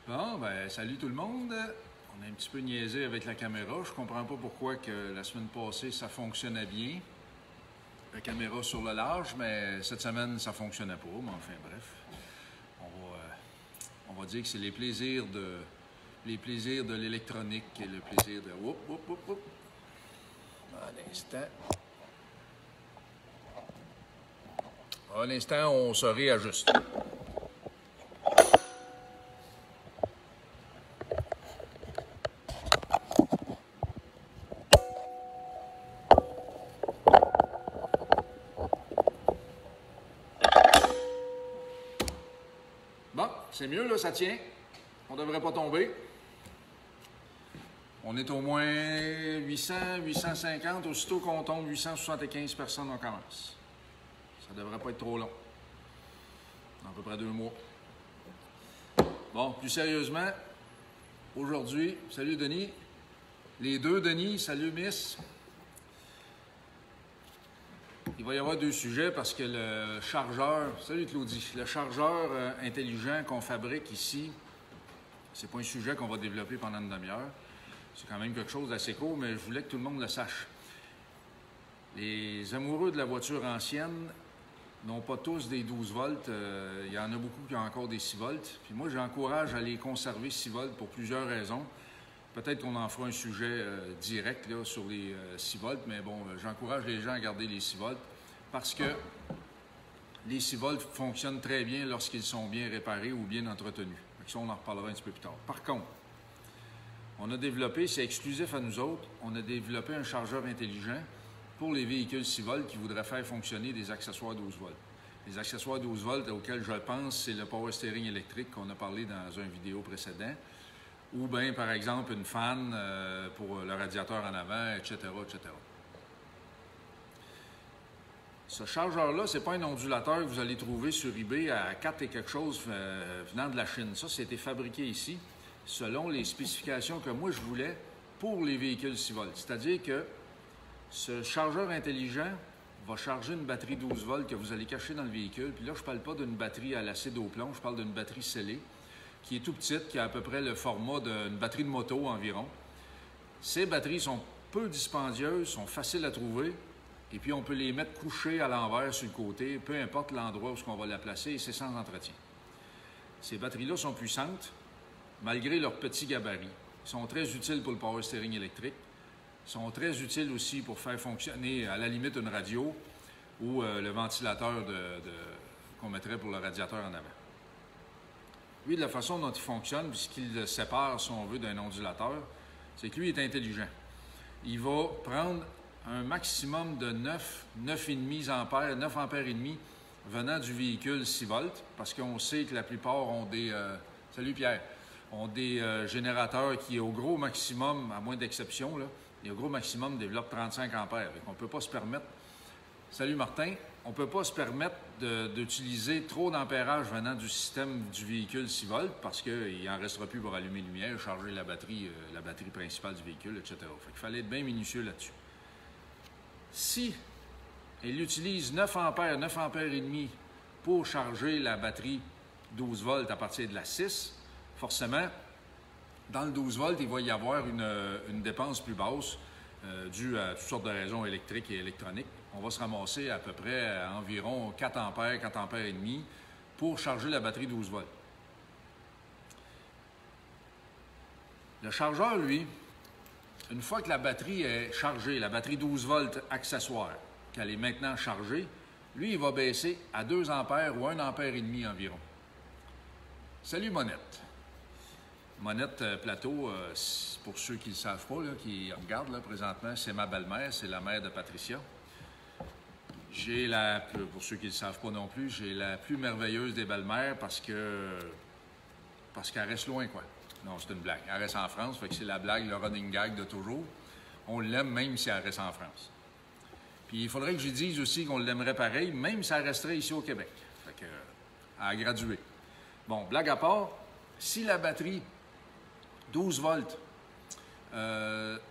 Bon, ben, salut tout le monde. On a un petit peu niaisé avec la caméra. Je comprends pas pourquoi que la semaine passée, ça fonctionnait bien. La caméra sur le large, mais cette semaine, ça fonctionnait pas. Mais enfin, bref. On va dire que c'est les plaisirs de l'électronique et le plaisir de... Oup, oup, oup, oup. À l'instant, on se réajuste. Bon, c'est mieux, là, ça tient. On devrait pas tomber. On est au moins 800, 850. Aussitôt qu'on tombe 875 personnes, on commence. Ça devrait pas être trop long. Dans à peu près 2 mois. Bon, plus sérieusement, aujourd'hui, salut Denis. Les deux Denis, salut Miss. Il va y avoir 2 sujets parce que le chargeur, salut Claudie, le chargeur intelligent qu'on fabrique ici, c'est pas un sujet qu'on va développer pendant une demi-heure. C'est quand même quelque chose d'assez court, mais je voulais que tout le monde le sache. Les amoureux de la voiture ancienne n'ont pas tous des 12 volts. Il y en a beaucoup qui ont encore des 6 volts. Puis moi, j'encourage à les conserver 6 volts pour plusieurs raisons. Peut-être qu'on en fera un sujet direct là, sur les 6 volts, mais bon, j'encourage les gens à garder les 6 volts parce que les 6 volts fonctionnent très bien lorsqu'ils sont bien réparés ou bien entretenus. Ça, on en reparlera un petit peu plus tard. Par contre, on a développé, c'est exclusif à nous autres, on a développé un chargeur intelligent pour les véhicules 6 volts qui voudraient faire fonctionner des accessoires 12 volts. Les accessoires 12 volts auxquels je pense, c'est le power steering électrique qu'on a parlé dans une vidéo précédente, ou bien, par exemple, une fan pour le radiateur en avant, etc., etc. Ce chargeur-là, ce n'est pas un ondulateur que vous allez trouver sur eBay à 4 et quelque chose venant de la Chine. Ça, c'était fabriqué ici selon les spécifications que moi je voulais pour les véhicules 6 volts. C'est-à-dire que ce chargeur intelligent va charger une batterie 12 volts que vous allez cacher dans le véhicule. Puis là, je ne parle pas d'une batterie à l'acide au plomb, je parle d'une batterie scellée qui est tout petite, qui a à peu près le format d'une batterie de moto environ. Ces batteries sont peu dispendieuses, sont faciles à trouver, et puis on peut les mettre couchées à l'envers sur le côté, peu importe l'endroit où on va la placer, et c'est sans entretien. Ces batteries-là sont puissantes, malgré leur petit gabarit. Ils sont très utiles pour le power steering électrique. Ils sont très utiles aussi pour faire fonctionner, à la limite, une radio ou le ventilateur qu'on mettrait pour le radiateur en avant. Lui, de la façon dont il fonctionne, puisqu'il le sépare, si on veut, d'un ondulateur, c'est que lui est intelligent. Il va prendre un maximum de 9,5 ampères, 9 ampères et demi venant du véhicule 6 volts, parce qu'on sait que la plupart ont des... salut Pierre! Ont des générateurs qui, au gros maximum, à moins d'exception, au gros maximum développent 35 ampères. On ne peut pas se permettre... Salut Martin! On ne peut pas se permettre d'utiliser trop d'ampérage venant du système du véhicule 6 volts parce qu'il n'en restera plus pour allumer la lumière, charger la batterie principale du véhicule, etc. Il fallait être bien minutieux là-dessus. Si il utilise 9 ampères, 9 ampères et demi pour charger la batterie 12 volts à partir de la 6, forcément, dans le 12 volts, il va y avoir une dépense plus basse due à toutes sortes de raisons électriques et électroniques. On va se ramasser à peu près à environ 4 ampères, 4 ampères et demi pour charger la batterie 12 volts. Le chargeur, lui, une fois que la batterie est chargée, la batterie 12 volts accessoire, qu'elle est maintenant chargée, lui, il va baisser à 2 ampères ou 1 ampère et demi environ. Salut Monette! Monette Plateau, pour ceux qui ne le savent pas, là, qui regardent là, présentement, c'est ma belle-mère, c'est la mère de Patricia. Pour ceux qui ne le savent pas non plus, j'ai la plus merveilleuse des belles-mères parce qu'elle reste loin, quoi. Non, c'est une blague. Elle reste en France, fait que c'est la blague, le running gag de toujours. On l'aime même si elle reste en France. Puis il faudrait que je dise aussi qu'on l'aimerait pareil, même si elle resterait ici au Québec. Fait que, elle a gradué. Bon, blague à part, si la batterie 12 volts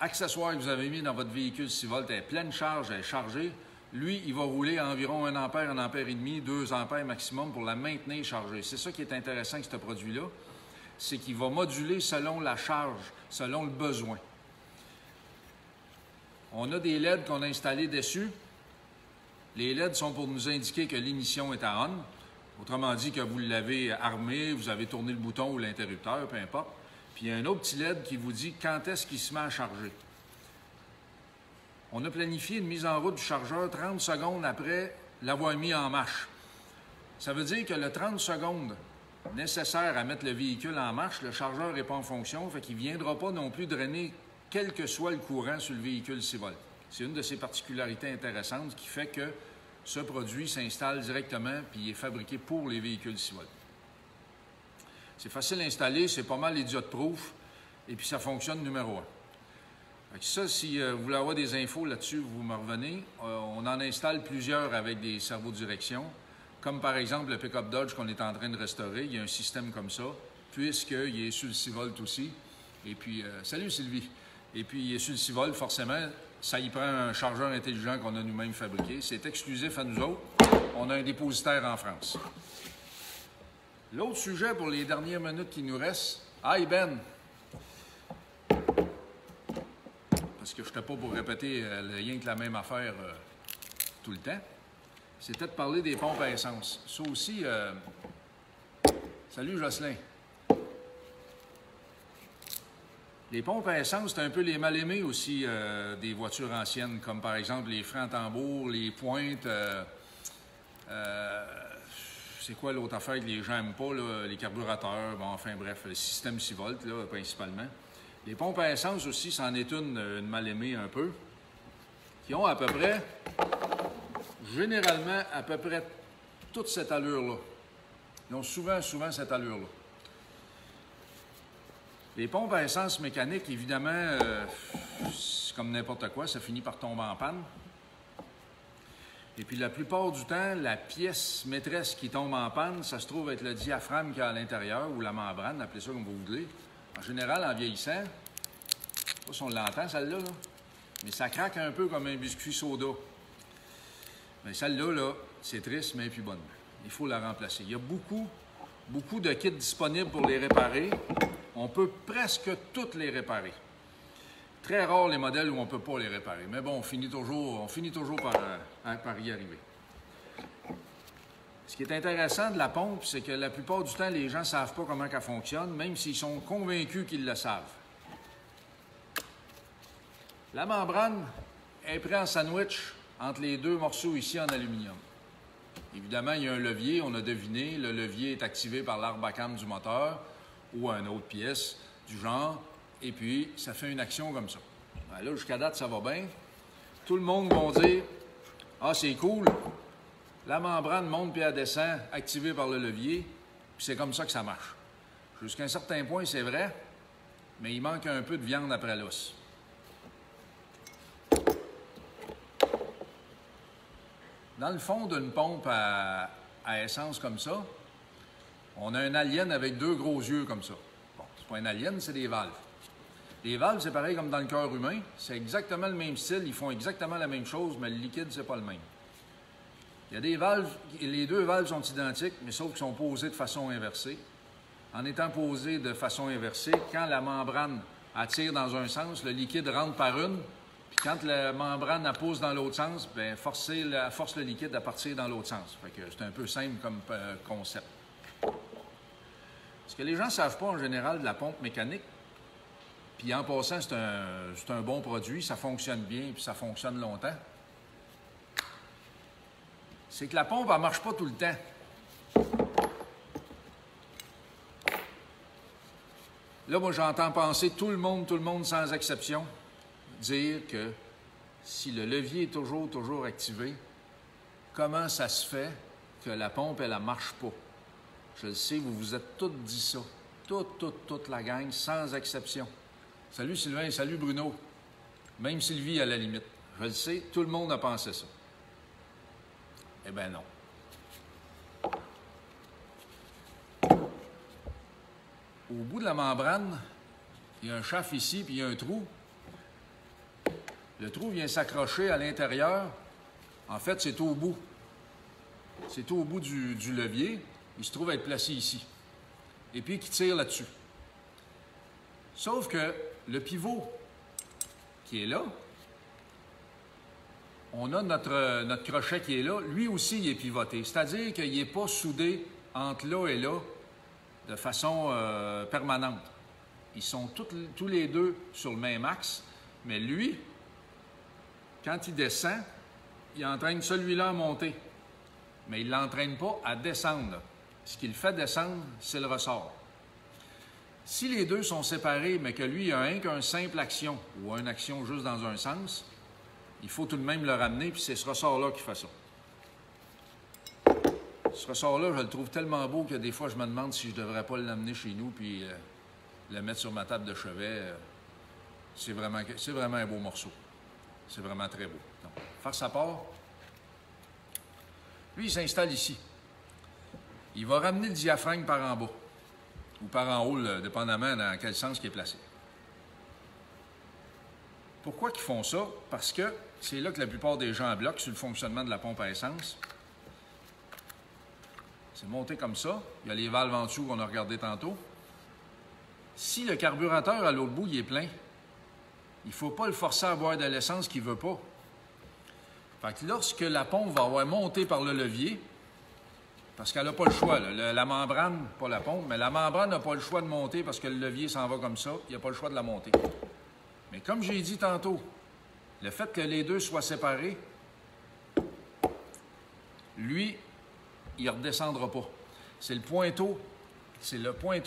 accessoire que vous avez mis dans votre véhicule 6 volts est pleine charge, elle est chargée, lui, il va rouler à environ 1 ampère, 1 ampère et demi, 2 ampères maximum pour la maintenir chargée. C'est ça qui est intéressant avec ce produit-là, c'est qu'il va moduler selon la charge, selon le besoin. On a des LED qu'on a installés dessus. Les LED sont pour nous indiquer que l'émission est à on. Autrement dit que vous l'avez armé, vous avez tourné le bouton ou l'interrupteur, peu importe. Puis il y a un autre petit LED qui vous dit quand est-ce qu'il se met à charger. On a planifié une mise en route du chargeur 30 secondes après l'avoir mis en marche. Ça veut dire que le 30 secondes nécessaire à mettre le véhicule en marche, le chargeur n'est pas en fonction, fait qu'il ne viendra pas non plus drainer quel que soit le courant sur le véhicule 6 volts. C'est une de ces particularités intéressantes qui fait que ce produit s'installe directement puis il est fabriqué pour les véhicules 6 volts. C'est facile à installer, c'est pas mal idiot-proof et puis ça fonctionne numéro 1. Fait que ça, si vous voulez avoir des infos là-dessus, vous me revenez. On en installe plusieurs avec des cerveaux de direction, comme par exemple le pick-up Dodge qu'on est en train de restaurer. Il y a un système comme ça, puisqu'il est sur le 6 volts aussi. Et puis, salut Sylvie! Et puis, il est sur le 6 volts, forcément, ça y prend un chargeur intelligent qu'on a nous-mêmes fabriqué. C'est exclusif à nous autres. On a un dépositaire en France. L'autre sujet pour les dernières minutes qui nous restent. Hi Ben! Parce que je n'étais pas pour répéter rien que la même affaire tout le temps. C'était de parler des pompes à essence. Ça aussi, salut Jocelyn. Les pompes à essence, c'est un peu les mal-aimés aussi des voitures anciennes, comme par exemple les freins à tambour, les pointes. C'est quoi l'autre affaire que les gens n'aiment pas, là, les carburateurs, bon, enfin bref, le système 6 volts, là, principalement. Les pompes à essence aussi, c'en est une mal-aimée un peu, qui ont à peu près, généralement, à peu près toute cette allure-là. Ils ont souvent cette allure-là. Les pompes à essence mécaniques, évidemment, c'est comme n'importe quoi, ça finit par tomber en panne. Et puis la plupart du temps, la pièce maîtresse qui tombe en panne, ça se trouve être le diaphragme qu'il y a à l'intérieur, ou la membrane, appelez ça comme vous voulez. En général, en vieillissant, je ne sais pas si on l'entend, celle-là, là, mais ça craque un peu comme un biscuit soda. Mais celle-là, là, c'est triste, mais elle est plus bonne. Il faut la remplacer. Il y a beaucoup de kits disponibles pour les réparer. On peut presque toutes les réparer. Très rare les modèles où on ne peut pas les réparer. Mais bon, on finit toujours par y arriver. Ce qui est intéressant de la pompe, c'est que la plupart du temps, les gens ne savent pas comment elle fonctionne, même s'ils sont convaincus qu'ils le savent. La membrane est prise en sandwich entre les deux morceaux ici en aluminium. Évidemment, il y a un levier, on a deviné. Le levier est activé par l'arbre à cam du moteur ou à une autre pièce du genre. Et puis, ça fait une action comme ça. Ben là, jusqu'à date, ça va bien. Tout le monde va dire « Ah, c'est cool. La membrane monte puis elle descend, activée par le levier. Puis c'est comme ça que ça marche. » Jusqu'à un certain point, c'est vrai, mais il manque un peu de viande après l'os. Dans le fond d'une pompe à essence comme ça, on a un alien avec 2 gros yeux comme ça. Bon, c'est pas un alien, c'est des valves. Les valves, c'est pareil comme dans le cœur humain. C'est exactement le même style, ils font exactement la même chose, mais le liquide, c'est pas le même. Il y a des valves, les 2 valves sont identiques, mais sauf qu'ils sont posées de façon inversée. En étant posées de façon inversée, quand la membrane attire dans un sens, le liquide rentre par une, puis quand la membrane pousse dans l'autre sens, bien, force le liquide à partir dans l'autre sens. Fait que c'est un peu simple comme concept. Ce que les gens ne savent pas en général de la pompe mécanique, puis en passant, c'est un bon produit, ça fonctionne bien, puis ça fonctionne longtemps, c'est que la pompe, elle ne marche pas tout le temps. Là, moi, j'entends penser tout le monde sans exception, dire que si le levier est toujours activé, comment ça se fait que la pompe, elle ne marche pas? Je le sais, vous vous êtes tous dit ça. Toute la gang, sans exception. Salut Sylvain, salut Bruno. Même Sylvie, à la limite. Je le sais, tout le monde a pensé ça. Eh bien non. Au bout de la membrane, il y a un chaffre ici, puis il y a un trou. Le trou vient s'accrocher à l'intérieur En fait, c'est au bout. C'est au bout du levier. Il se trouve être placé ici. Et puis, qui tire là-dessus. Sauf que le pivot qui est là, on a notre crochet qui est là. Lui aussi, il est pivoté. C'est-à-dire qu'il n'est pas soudé entre là et là de façon permanente. Ils sont tous les deux sur le même axe. Mais lui, quand il descend, il entraîne celui-là à monter. Mais il ne l'entraîne pas à descendre. Ce qui le fait descendre, c'est le ressort. Si les deux sont séparés, mais que lui, il a un qu'une simple action, ou une action juste dans un sens, il faut tout de même le ramener, puis c'est ce ressort-là qui fait ça. Ce ressort-là, je le trouve tellement beau que des fois, je me demande si je ne devrais pas l'amener chez nous, puis le mettre sur ma table de chevet. C'est vraiment un beau morceau. C'est vraiment très beau. Donc, face à part, lui, il s'installe ici. Il va ramener le diaphragme par en bas, ou par en haut, dépendamment dans quel sens il est placé. Pourquoi ils font ça? Parce que c'est là que la plupart des gens bloquent sur le fonctionnement de la pompe à essence. C'est monté comme ça. Il y a les valves en dessous qu'on a regardé tantôt. Si le carburateur à l'autre bout il est plein, il ne faut pas le forcer à boire de l'essence qu'il ne veut pas. Fait que lorsque la pompe va avoir monté par le levier, parce qu'elle n'a pas le choix, là, la membrane, pas la pompe, mais la membrane n'a pas le choix de monter parce que le levier s'en va comme ça, il n'a pas le choix de la monter. Mais comme j'ai dit tantôt, le fait que les deux soient séparés, lui, il ne redescendra pas. C'est le pointeau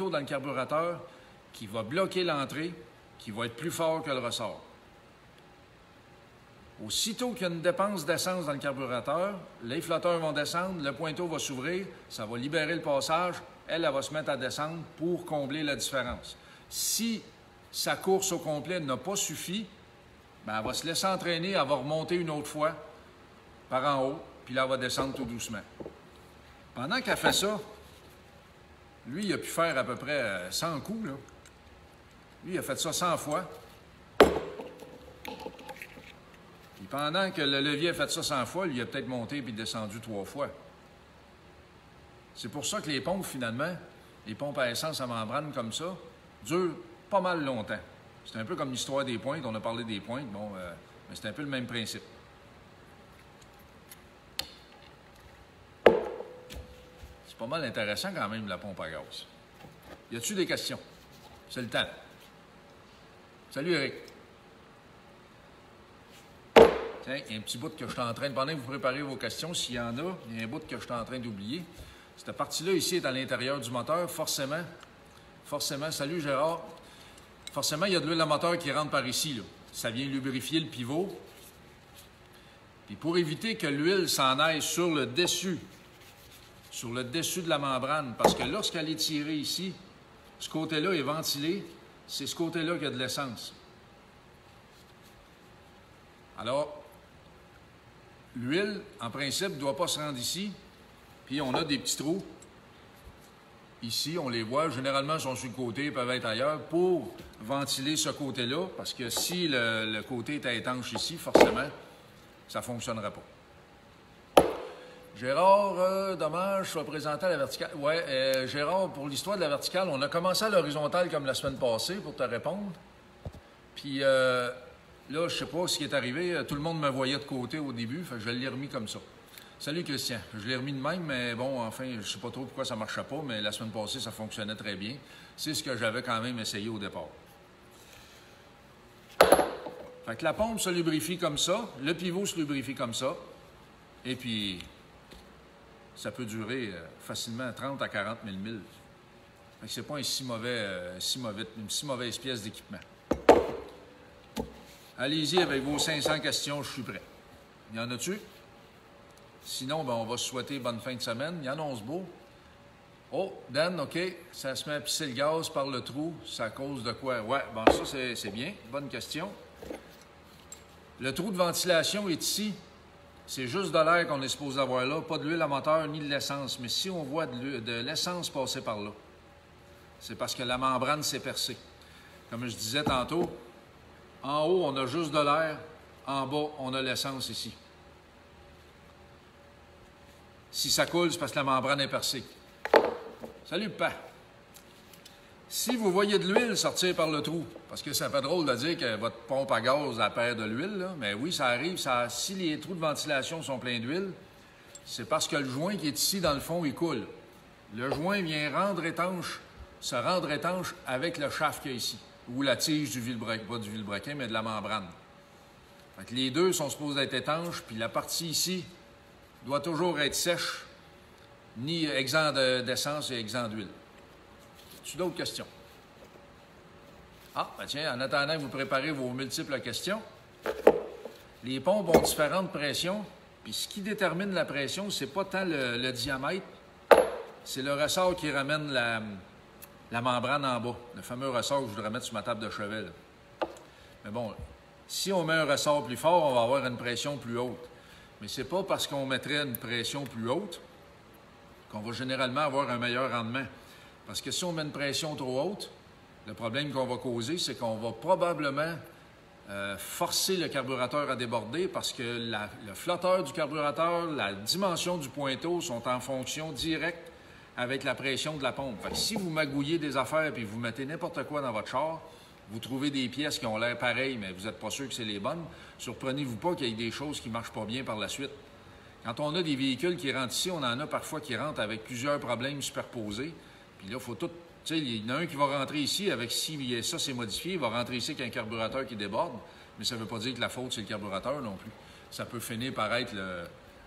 dans le carburateur qui va bloquer l'entrée, qui va être plus fort que le ressort. Aussitôt qu'il y a une dépense d'essence dans le carburateur, les flotteurs vont descendre, le pointeau va s'ouvrir, ça va libérer le passage, elle va se mettre à descendre pour combler la différence. Si sa course au complet n'a pas suffi, bien, elle va se laisser entraîner, elle va remonter une autre fois par en haut, puis là, elle va descendre tout doucement. Pendant qu'elle fait ça, lui, il a pu faire à peu près 100 coups, là. Lui, il a fait ça 100 fois. Puis pendant que le levier a fait ça 100 fois, lui, il a peut-être monté puis descendu 3 fois. C'est pour ça que les pompes, finalement, les pompes à essence à membrane comme ça, durent pas mal longtemps. C'est un peu comme l'histoire des pointes. On a parlé des pointes, bon, mais c'est un peu le même principe. C'est pas mal intéressant quand même, la pompe à gaz. Y a-t-il des questions? C'est le temps. Salut, Eric. Tiens, il y a un petit bout que je suis en train de... Pendant que vous préparez vos questions, s'il y en a, il y a un bout que je suis en train d'oublier. Cette partie-là, ici, est à l'intérieur du moteur. Forcément, salut Gérard. Forcément, il y a de l'huile à moteur qui rentre par ici, là. Ça vient lubrifier le pivot. Puis pour éviter que l'huile s'en aille sur le dessus de la membrane, parce que lorsqu'elle est tirée ici, ce côté-là est ventilé, c'est ce côté-là qu'il y a de l'essence. Alors, l'huile, en principe, ne doit pas se rendre ici. Puis on a des petits trous. Ici, on les voit. Généralement, ils sont sur le côté, ils peuvent être ailleurs pour ventiler ce côté-là. Parce que si le côté était étanche ici, forcément, ça ne fonctionnerait pas. Gérard, dommage, je vais présenter à la verticale. Oui, Gérard, pour l'histoire de la verticale, on a commencé à l'horizontale comme la semaine passée pour te répondre. Puis là, je ne sais pas ce qui est arrivé. Tout le monde me voyait de côté au début, fait que je l'ai remis comme ça. Salut Christian, je l'ai remis de même, mais bon, enfin, je ne sais pas trop pourquoi ça ne marchait pas, mais la semaine passée, ça fonctionnait très bien. C'est ce que j'avais quand même essayé au départ. Fait que la pompe se lubrifie comme ça, le pivot se lubrifie comme ça, et puis ça peut durer facilement 30 à 40 000 milles. Fait que c'est pas une si mauvaise pièce d'équipement. Allez-y avec vos 500 questions, je suis prêt. Y en a-tu? Sinon, ben, on va se souhaiter bonne fin de semaine. Il y annonce beau. Oh, Dan, OK, ça se met à pisser le gaz par le trou. C'est à cause de quoi? Ouais, bon, ça, c'est bien. Bonne question. Le trou de ventilation est ici. C'est juste de l'air qu'on est supposé avoir là, pas de l'huile à moteur ni de l'essence. Mais si on voit de l'essence passer par là, c'est parce que la membrane s'est percée. Comme je disais tantôt, en haut, on a juste de l'air. En bas, on a l'essence ici. Si ça coule, c'est parce que la membrane est percée. Salut, Papa. Si vous voyez de l'huile sortir par le trou, parce que ça fait drôle de dire que votre pompe à gaz a perd de l'huile, mais oui, ça arrive. Si les trous de ventilation sont pleins d'huile, c'est parce que le joint qui est ici, dans le fond, il coule. Le joint vient se rendre étanche avec le shaft qu'il y a ici, ou la tige du vilebrequin, pas du vilebrequin, mais de la membrane. Fait que les deux sont supposés être étanches, puis la partie ici doit toujours être sèche, ni exempt d'essence et exempt d'huile. As-tu d'autres questions? Ah, ben tiens, en attendant que vous préparez vos multiples questions, les pompes ont différentes pressions, puis ce qui détermine la pression, c'est pas tant le diamètre, c'est le ressort qui ramène la membrane en bas, le fameux ressort que je voudrais mettre sur ma table de chevet, là. Mais bon, si on met un ressort plus fort, on va avoir une pression plus haute. Mais c'est pas parce qu'on mettrait une pression plus haute qu'on va généralement avoir un meilleur rendement. Parce que si on met une pression trop haute, le problème qu'on va causer, c'est qu'on va probablement forcer le carburateur à déborder parce que le flotteur du carburateur, la dimension du pointeau sont en fonction directe avec la pression de la pompe. Fait que si vous magouillez des affaires et vous mettez n'importe quoi dans votre char, vous trouvez des pièces qui ont l'air pareilles, mais vous n'êtes pas sûr que c'est les bonnes, surprenez-vous pas qu'il y ait des choses qui ne marchent pas bien par la suite. Quand on a des véhicules qui rentrent ici, on en a parfois qui rentrent avec plusieurs problèmes superposés. Puis là, il faut tout... Tu sais, il y en a un qui va rentrer ici avec si ça c'est modifié, il va rentrer ici avec un carburateur qui déborde, mais ça ne veut pas dire que la faute, c'est le carburateur non plus. Ça peut finir par être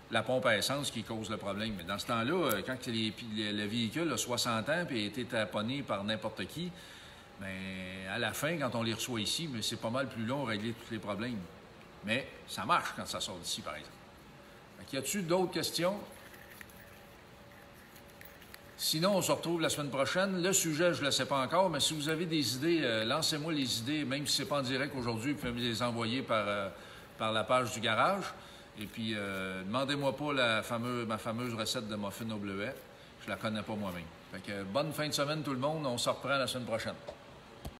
la pompe à essence qui cause le problème. Mais dans ce temps-là, quand le véhicule a 60 ans et a été taponné par n'importe qui, bien, à la fin, quand on les reçoit ici, c'est pas mal plus long à régler tous les problèmes. Mais ça marche quand ça sort d'ici, par exemple. Y a-t-il d'autres questions? Sinon, on se retrouve la semaine prochaine. Le sujet, je ne le sais pas encore, mais si vous avez des idées, lancez-moi les idées, même si ce n'est pas en direct aujourd'hui, vous pouvez me les envoyer par la page du garage. Et puis, demandez-moi pas ma fameuse recette de muffin au bleuet. Je la connais pas moi-même. Fait que bonne fin de semaine tout le monde. On se reprend la semaine prochaine.